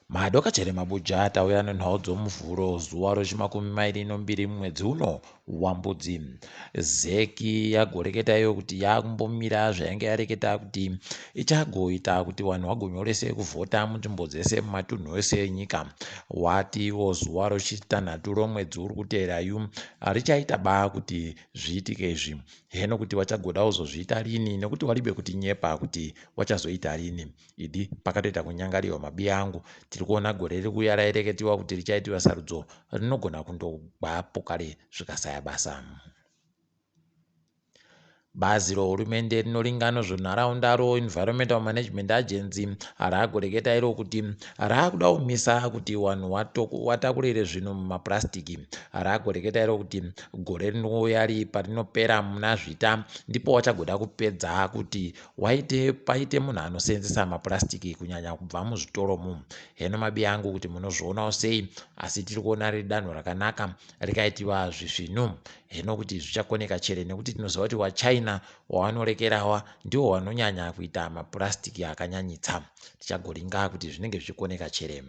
Madoka chere mabuja atauya nenhau dzomuvhuro zuva rochi21 mwedzi uno waMbudzi. ZEC yagoreketayo kuti yakumbomira zvayange yareketa kuti ichagoita kuti wanhu vagonyorese kuvhota munzvimbo dzese mumatunhu ese enyika. Watiwo zuva rochitanhatu romwedzi uri kuteera yu richaita kuti zviitike izvi. Heno kuti vachagoda kuzozviita rini nekuti waribe kuti nyepa kuti wachazoita rini. Idi pakatoita kunyangariwa mabiya angu. Tiri kuona gore riri kuuya raireketiwa kuti richaitiwa sarudzo rinogona kundogwapo kare zvikasaya basa. Bazi rehurumende rinoringano zvenharaunda roEnvironmental Management Agency raagoreketa iro kuti raakuda kumisa kuti wanhu watakurire zvinhu mumapurasitiki. Raagoreketa iro kuti gore rinouya parinopera muna Zvita ndipo wachagoda kupedza kuti paite munhu anoseenzesa mapurasitiki kunyanya kubva muzvitoromo. Heno mabiya angu kuti munozvionawo sei, asi tiri kuona riri danho rakanaka rikaitiwa zvinhu. Heno kuti zvichakoneka chere nekuti tinoziva kuti waChina wavanorekerawa ndiwo vanonyanya kuita mapurasitiki akanyanyitsa. Tichagoringa kuti zvinenge zvichikoneka chere.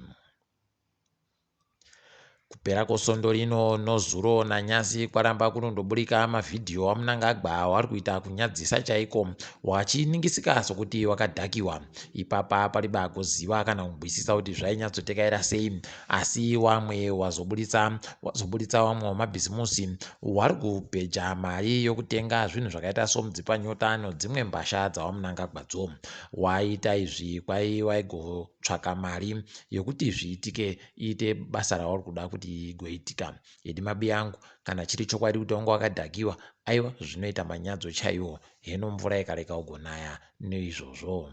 Kupera kwesondo rino nozuro nanyasi kwaramba kunondoburika mavhidhiyo aMhanduwe wari kuita kunyadzisa chaiko, wachiningisika sokuti wakadhakiwa. Ipapa pariba kuziva kana kubwisisa kuti zvainyatsotekera sei, asi wamwe wazobuditsa wamwe wamabhizimusi wari kubheja mari yokutenga zvinhu zvakaita somudzipanyota nedzimwe mbasha dzaMhanduwe dzo. Waita izvi waigotsvaka mari yokuti zviitike iite basa ravari kuda kuti igoitika. Idi mabiya angu, kana chiri chokwadi kuti wanga wakadhakiwa, aiwa zvinoita manyadzo chaiwo. Heno mvura ikareka kugonaya neizvozvo.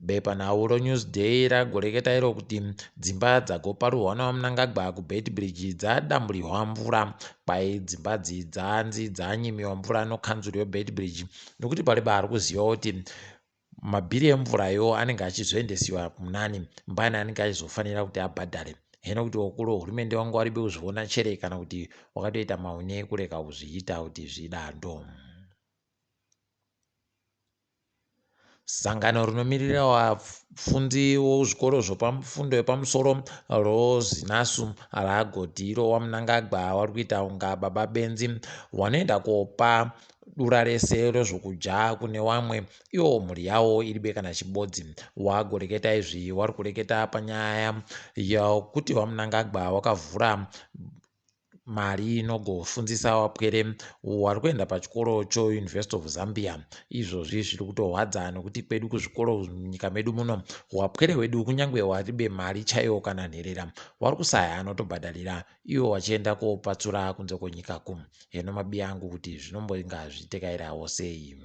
Bepanhau roNewsday ragoreketa iro kuti dzimba dzagoparuhwa naMhanduwe kuBeit Bridge dzadamburirwa mvura. Kwai dzimba dzanzi dzanyimiwa mvura nokanzuri yeBeit Bridge nokuti pariba ari kuziva kuti mabhiri emvurayo anenge achizoendesiwa munani, mbani anenge achizofanira kuti abhadhare. Heno kuti wakuru wehurumende wangu waribe kuzviona chere kana kuti wakatoita maune kureka kuzviita kuti zvidando. Sangano rinomiririra vafundzi wezvikoro zvepafundo yepamusoro roZEC raagoti iro waMhanduwe wari kuita kunga baba benzi wanoenda kopa dura rese rezvokudya kune wamwe, iwo mhuri yawo iribe kana chibodzi. Waagoreketa izvi wari kureketa panyaya yokuti waMhanduwe wakavhura mari inogofundzisa wapwere wari kuenda pachikoro choUniversity of Zambia. Izvozvi zviri kutorwadza nokuti kwedu kuzvikoro munyika medu muno wapwere wedu kunyange waribe mari chaiwo kana nherera wari kusaya anotobhadharira, iwo wachienda kopatsura kunze kwenyikaku. Heno mabiya angu kuti zvinombonga zvichitekairawo sei.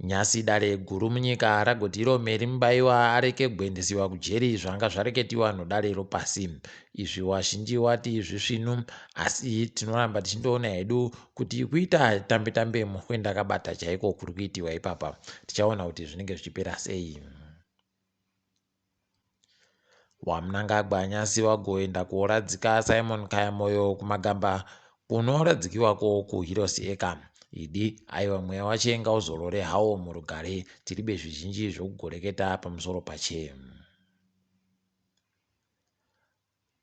Nyasi dare guru munyika ragoti iro Mary Mubaiwa areke kuendesiwa kujeri zvanga zvareketiwa nodare ropasi. Izvi wazhinji wati izvi svinhu, asi tinoramba tichindoona hedu kuti kuita tambe mukwenda kabata chaiko kuri kuitiwa ipapa. Tichaona kuti zvinenge zvichipera sei. WaMhanduwe Nyasi wagoenda koradzika Simon Kayamoyo kumagamba kunoradzikiwako kuHeroes Eka. Idi aiwa mweya wachenga uzorore hawo murugare, tiribe zvizhinji zvokugoreketa pamusoro pache.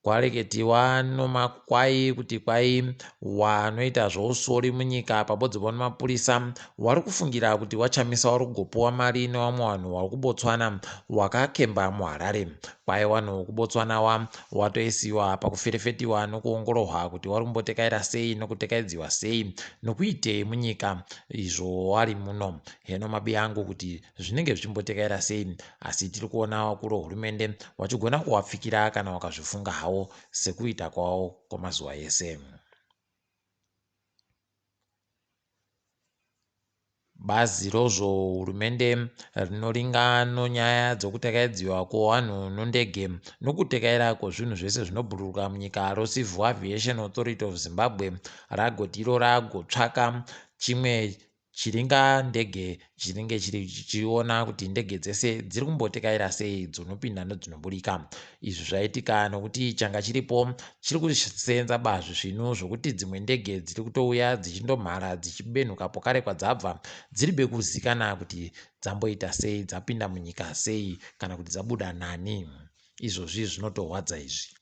Kwareketiwa nomakwai kuti kwai wanoita zvousori munyika pabodzwa nemapurisa wari kufungira kuti wachamisa wari kugopuwa mari nevamwe vanhu vari kuBotswana wakakemba muHarare. Kwai wanhu wokuBotswana watoisiwa pakuferefetiwa nokuongororwa kuti wari kumbotekaira sei nokutekaidziwa sei nokuitei munyika izvo wari muno. Heno mabiya angu kuti zvinenge zvichimbotekaira sei, asi tiri kuona wakuru wehurumende wachigona kuwapfikira kana wakazvifunga hawo sekuita kwawo kwamazuva ese. Bazi rozvohurumende rinoringano nyaya dzokutekaidziwa kwewanhu nondege nokutekaira kwezvinhu zvese zvinobhururuka munyika roCivil Aviation Authority of Zimbabwe ragoti iro ragotsvaka chimwe chiringa ndege chinenge chichiona kuti ndege dzese dziri kumbotekaira sei dzinopinda nedzinoburika. Izvi zvaitika nokuti changa chiripo chiri kusenza bazvi zvino zvokuti dzimwe ndege dziri kutouya dzichindomhara dzichibenhuka pokare kwadzabva dziribe kuzikanwa kuti dzamboita sei, dzapinda munyika sei, kana kuti dzabuda nani. Izvozvi zvinotorwadza izvi.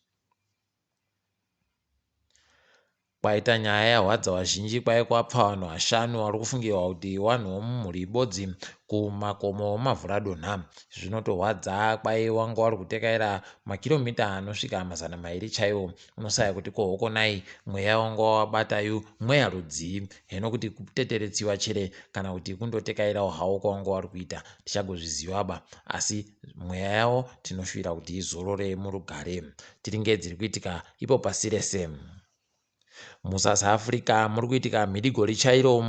Kwaita nyaya yahwadza vazhinji kwai kwapfa vanhu 5 vari kufungirwa kuti wanhu womumhuri ibodzi kumakomo omavhuradonha. Zvinotorwadza kwai wanga wari kutekaira makiromita anosvika 200 chaiwo. Unosaya kuti kohokonai mweya wanga wabatayo mweya rudzii, heno kuti kuteteretsiwa chere kana kuti kundotekairawo hawo kwawanga wari kuita tichagozvizivaba, asi mweya yawo tinofira kuti izorore murugare. Tiringe dziri kuitika ipo pasi rese. MuSouth Africa muri kuitika mhirigori chairo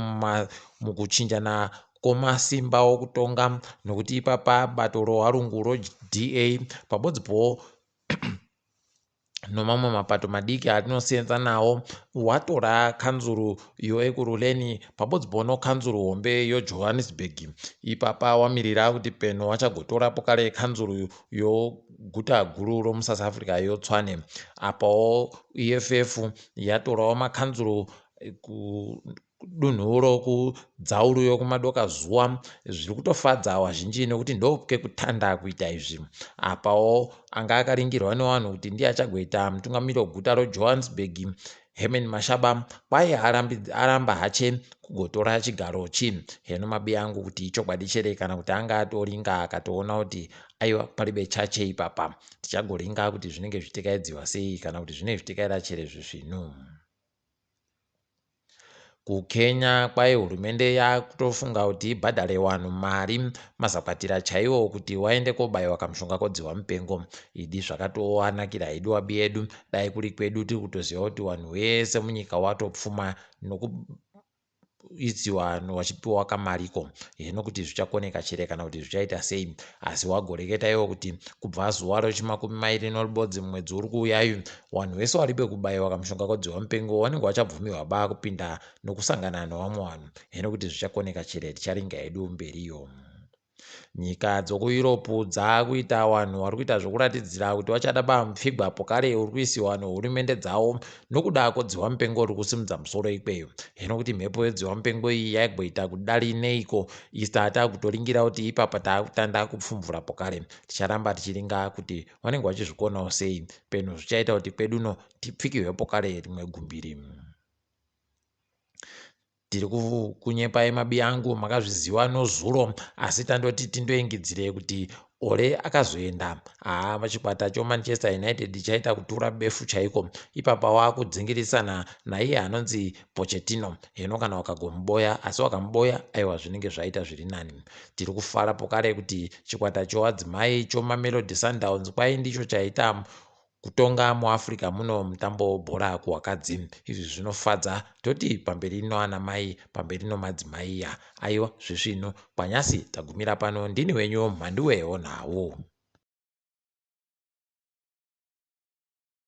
mukuchinjana kwemasimba okutonga, nokuti ipapa bato rowarungu roDA pamwedzipo nomamwe mapato madiki atinosenza nawo watora kanzuru yoekuruleni pamwedzipo nokanzuru hombe yoJohannesburg. Ipapa wamirira kuti peno wachagotorapo kare kanzuru yoguta guru romuSouth Africa yoTshwane. Apawo EFF yatorawo makanzuru kudunhu rokudzauru yokumadoka zuva. Zviri kutofadza vazhinji nekuti ndokekutanda kuita izvi. Apawo anga akaringirwa nevanhu kuti ndiye achagoita mutungamiri weguta roJohannesburg, Herman Mashaba, kwai aramba hache kugotora chigarochi. Heno mabi angu kuti ichokwadi chere kana kuti anga atoringa akatoona kuti aiwa paribe chache ipapa, tichagoringa kuti zvinenge zvitekaidziwa sei kana kuti zvinenge zvitekaira chere zvezvino. KuKenya kwai hurumende yakutofunga kuti ibhadhare wanhu mari mazakwatira chaiwo kuti waende kobayiwa kamushonga kodzihwa mupengo. Idi zvakatowanakira idu wabi yedu, dai kuri kwedu tiri kutoziva kuti wanhu wese munyika watopfuma nokuitsiwa wachipiwa kamariko. Heno kuti zvichakoneka chere kana kuti zvichaita sei, asi wagoreketa iwo kuti kubva zuva rochi20 mumwedzi uri kuuyayu wanhu vese waribe kubayiwa kamushonga kodzihwa mupengo vanenge vachabvumirwa ba kupinda nokusangana nevamwe vanhu. Heno kuti zvichakoneka chere ticharinga hedu mberiyo. Nyika dzokuEurope dzakuita wanhu vari kuita zvokuratidzira kuti vachadaba mupfigwa pokare uri kuisiwa nehurumende dzavo nokuda kodzihwa mupengo uri kusimudza musoro ikweyo. Heno kuti mhepo yodzihwa mupengo iyi yaigboita kudari neiko isati takutoringira kuti ipapa taakutanda kupfumvura pokare. Ticharamba tichiringa kuti vanenge vachizvikonawo sei, peno zvichaita kuti kweduno tipfikirwe pokare rimwe gumbiri. Tiri kunyepai mabi angu makazviziva nozuro, asi tandoti tindoingidzire kuti ore akazoenda chikwata choManchester United chaita kutura befu chaiko. Ipapa wakudzingirisana naiye anonzi Pochettino. Heno kana wakagomuboya, asi wakamuboya aiwa zvinenge zvaita zviri nani. Tiri kufara pokare kuti chikwata chowadzimai choMamelodi Sundowns kwai ndicho chaita kutonga muAfrica muno mutambo webhora kuwakadzi. Izvi zvinofadza, toti pamberi noana mai, pamberi nomadzimai ya aiwa zvezvino. Kwanyasi tagumira pano, ndini wenyu MhaNduwe WeNhau.